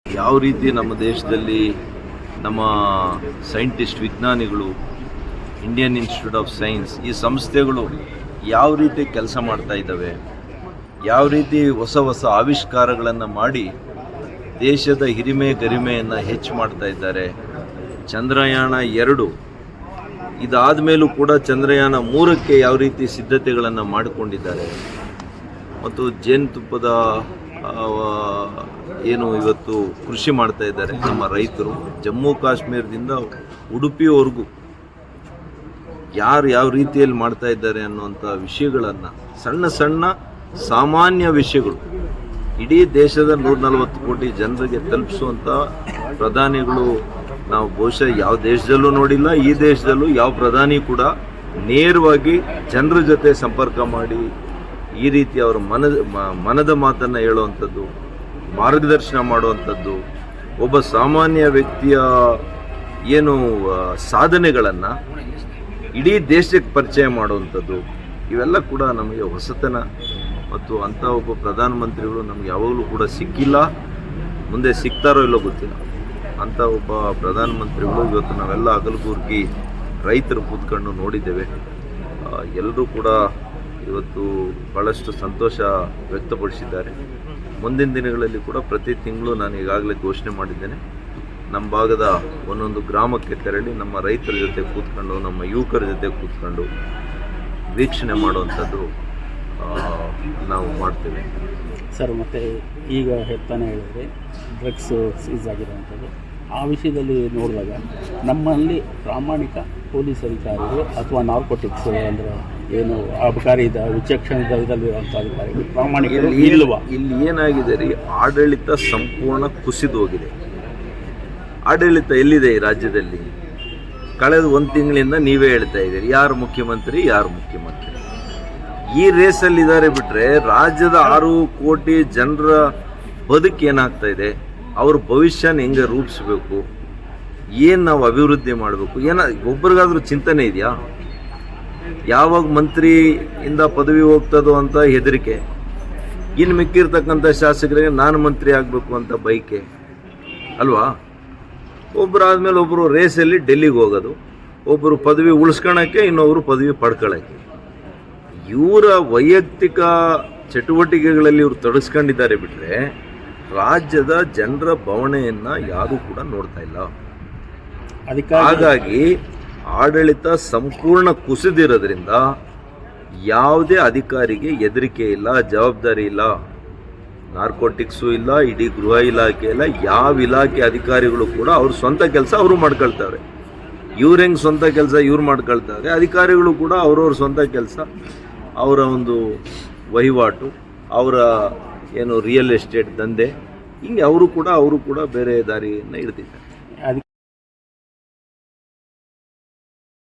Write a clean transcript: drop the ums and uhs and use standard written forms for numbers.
ಯಾವ ರೀತಿ ನಮ್ಮ ದೇಶದಲ್ಲಿ ನಮ್ಮ ಸೈಂಟಿಸ್ಟ್ ವಿಜ್ಞಾನಿಗಳು, ಇಂಡಿಯನ್ ಇನ್ಸ್ಟಿಟ್ಯೂಟ್ ಆಫ್ ಸೈನ್ಸ್, ಈ ಸಂಸ್ಥೆಗಳು ಯಾವ ರೀತಿ ಕೆಲಸ ಮಾಡ್ತಾ ಇದ್ದಾವೆ, ಯಾವ ರೀತಿ ಹೊಸ ಹೊಸ ಆವಿಷ್ಕಾರಗಳನ್ನು ಮಾಡಿ ದೇಶದ ಹಿರಿಮೆ ಗರಿಮೆಯನ್ನು ಹೆಚ್ಚು ಮಾಡ್ತಾ ಇದ್ದಾರೆ. ಚಂದ್ರಯಾನ 2 ಇದಾದ ಮೇಲೂ ಕೂಡ ಚಂದ್ರಯಾನ 3ಕ್ಕೆ ಯಾವ ರೀತಿ ಸಿದ್ಧತೆಗಳನ್ನು ಮಾಡಿಕೊಂಡಿದ್ದಾರೆ. ಮತ್ತು ಜೇನುತುಪ್ಪದ ಏನು ಇವತ್ತು ಕೃಷಿ ಮಾಡ್ತಾ ಇದ್ದಾರೆ ನಮ್ಮ ರೈತರು, ಜಮ್ಮು ಕಾಶ್ಮೀರದಿಂದ ಉಡುಪಿವರೆಗೂ ಯಾವ ರೀತಿಯಲ್ಲಿ ಮಾಡ್ತಾ ಇದ್ದಾರೆ ಅನ್ನುವಂಥ ವಿಷಯಗಳನ್ನು, ಸಣ್ಣ ಸಣ್ಣ ಸಾಮಾನ್ಯ ವಿಷಯಗಳು ಇಡೀ ದೇಶದ 140 ಕೋಟಿ ಜನರಿಗೆ ತಲುಪಿಸುವಂಥ ಪ್ರಧಾನಿಗಳು ನಾವು ಬಹುಶಃ ಯಾವ ದೇಶದಲ್ಲೂ ನೋಡಿಲ್ಲ. ಈ ದೇಶದಲ್ಲೂ ಯಾವ ಪ್ರಧಾನಿ ಕೂಡ ನೇರವಾಗಿ ಜನರ ಜೊತೆ ಸಂಪರ್ಕ ಮಾಡಿ ಈ ರೀತಿ ಅವರ ಮನದ ಮಾತನ್ನು ಹೇಳುವಂಥದ್ದು, ಮಾರ್ಗದರ್ಶನ ಮಾಡುವಂಥದ್ದು, ಒಬ್ಬ ಸಾಮಾನ್ಯ ವ್ಯಕ್ತಿಯ ಏನು ಸಾಧನೆಗಳನ್ನು ಇಡೀ ದೇಶಕ್ಕೆ ಪರಿಚಯ ಮಾಡುವಂಥದ್ದು, ಇವೆಲ್ಲ ಕೂಡ ನಮಗೆ ಹೊಸತನ. ಮತ್ತು ಅಂಥ ಒಬ್ಬ ಪ್ರಧಾನಮಂತ್ರಿಗಳು ನಮಗೆ ಯಾವಾಗಲೂ ಕೂಡ ಸಿಕ್ಕಿಲ್ಲ, ಮುಂದೆ ಸಿಗ್ತಾರೋ ಇಲ್ಲೋ ಗೊತ್ತಿಲ್ಲ. ಅಂಥ ಒಬ್ಬ ಪ್ರಧಾನಮಂತ್ರಿಗಳು ಇವತ್ತು ನಾವೆಲ್ಲ ಅಗಲಗುರ್ಗಿ ರೈತರು ಕೂತ್ಕೊಂಡು ನೋಡಿದ್ದೇವೆ. ಎಲ್ಲರೂ ಕೂಡ ಇವತ್ತು ಭಾಳಷ್ಟು ಸಂತೋಷ ವ್ಯಕ್ತಪಡಿಸಿದ್ದಾರೆ. ಮುಂದಿನ ದಿನಗಳಲ್ಲಿ ಕೂಡ ಪ್ರತಿ ತಿಂಗಳು ನಾನು ಈಗಾಗಲೇ ಘೋಷಣೆ ಮಾಡಿದ್ದೇನೆ, ನಮ್ಮ ಭಾಗದ ಒಂದೊಂದು ಗ್ರಾಮಕ್ಕೆ ತೆರಳಿ ನಮ್ಮ ರೈತರ ಜೊತೆ ಕೂತ್ಕೊಂಡು, ನಮ್ಮ ಯುವಕರ ಜೊತೆ ಕೂತ್ಕೊಂಡು ವೀಕ್ಷಣೆ ಮಾಡುವಂಥದ್ದು ನಾವು ಮಾಡ್ತೇವೆ ಸರ್. ಮತ್ತು ಈಗ ಹೇಳ್ತಾನೆ ಹೇಳಿದ್ರೆ ಡ್ರಗ್ಸ್ ಸೀಸ್ ಆಗಿರುವಂಥದ್ದು, ಆ ವಿಷಯದಲ್ಲಿ ನೋಡಿದಾಗ ನಮ್ಮಲ್ಲಿ ಪ್ರಾಮಾಣಿಕ ಪೊಲೀಸ್ ಅಧಿಕಾರಿಗಳು ಅಥವಾ ನಾರ್ಕೋಟಿಕ್ಸ್ ಅಂದರೆ ಏನು ಅಬಕಾರಿ ವಿಚಕ್ಷಣೆ ಇದರಲ್ಲಿರುವಂಥ ಅಧಿಕಾರಿಗಳು ಪ್ರಾಮಾಣಿಕರು ಇಲ್ವಾ? ಇಲ್ಲಿ ಏನಾಗಿದೆ ರೀ, ಆಡಳಿತ ಸಂಪೂರ್ಣ ಕುಸಿದು ಹೋಗಿದೆ. ಆಡಳಿತ ಎಲ್ಲಿದೆ ಈ ರಾಜ್ಯದಲ್ಲಿ? ಕಳೆದ 1 ತಿಂಗಳಿಂದ ನೀವೇ ಹೇಳ್ತಾ ಇದ್ದೀರಿ ಯಾರು ಮುಖ್ಯಮಂತ್ರಿ. ಈ ರೇಸಲ್ಲಿದ್ದಾರೆ ಬಿಟ್ಟರೆ ರಾಜ್ಯದ 6 ಕೋಟಿ ಜನರ ಬದುಕು ಏನಾಗ್ತಾ ಇದೆ, ಅವ್ರ ಭವಿಷ್ಯನ ಹೆಂಗೆ ರೂಪಿಸ್ಬೇಕು, ಏನು ನಾವು ಅಭಿವೃದ್ಧಿ ಮಾಡಬೇಕು, ಒಬ್ರಿಗಾದ್ರೂ ಚಿಂತನೆ ಇದೆಯಾ? ಯಾವಾಗ ಮಂತ್ರಿಯಿಂದ ಪದವಿ ಹೋಗ್ತದೋ ಅಂತ ಹೆದರಿಕೆ, ಇನ್ನು ಮಿಕ್ಕಿರ್ತಕ್ಕಂಥ ಶಾಸಕರಿಗೆ ನಾನು ಮಂತ್ರಿ ಆಗಬೇಕು ಅಂತ ಬಯಕೆ ಅಲ್ವಾ? ಒಬ್ಬರು ಆದಮೇಲೆ ಒಬ್ಬರು ರೇಸಲ್ಲಿ ಡೆಲ್ಲಿಗೆ ಹೋಗೋದು, ಒಬ್ಬರು ಪದವಿ ಉಳಿಸ್ಕೊಳಕ್ಕೆ, ಇನ್ನೊಬ್ಬರು ಪದವಿ ಪಡ್ಕೊಳ್ಳೋಕ್ಕೆ. ಇವರ ವೈಯಕ್ತಿಕ ಚಟುವಟಿಕೆಗಳಲ್ಲಿ ಇವರು ತೊಡಗಿಸ್ಕೊಂಡಿದ್ದಾರೆ ಬಿಟ್ಟರೆ ರಾಜ್ಯದ ಜನರ ಬವಣೆಯನ್ನು ಯಾರೂ ಕೂಡ ನೋಡ್ತಾ ಇಲ್ಲ. ಹಾಗಾಗಿ ಆಡಳಿತ ಸಂಪೂರ್ಣ ಕುಸಿದಿರೋದ್ರಿಂದ ಯಾವುದೇ ಅಧಿಕಾರಿಗೆ ಹೆದರಿಕೆ ಇಲ್ಲ, ಜವಾಬ್ದಾರಿ ಇಲ್ಲ, ನಾರ್ಕೋಟಿಕ್ಸು ಇಲ್ಲ, ಇಡೀ ಗೃಹ ಇಲಾಖೆ ಇಲ್ಲ, ಯಾವ ಇಲಾಖೆ ಅಧಿಕಾರಿಗಳು ಕೂಡ ಅವ್ರ ಸ್ವಂತ ಕೆಲಸ ಅವರು ಮಾಡ್ಕೊಳ್ತಾರೆ. ಇವ್ರು ಹೆಂಗೆ ಸ್ವಂತ ಕೆಲಸ ಇವ್ರು ಮಾಡ್ಕೊಳ್ತಾರೆ, ಅಧಿಕಾರಿಗಳು ಕೂಡ ಅವ್ರವ್ರ ಸ್ವಂತ ಕೆಲಸ, ಅವರ ಒಂದು ವಹಿವಾಟು, ಅವರ ಏನು ರಿಯಲ್ ಎಸ್ಟೇಟ್ ದಂಧೆ, ಹಿಂಗೆ ಅವರು ಕೂಡ ಬೇರೆ ದಾರಿಯನ್ನು ಹಿಡ್ದಿದ್ದಾರೆ.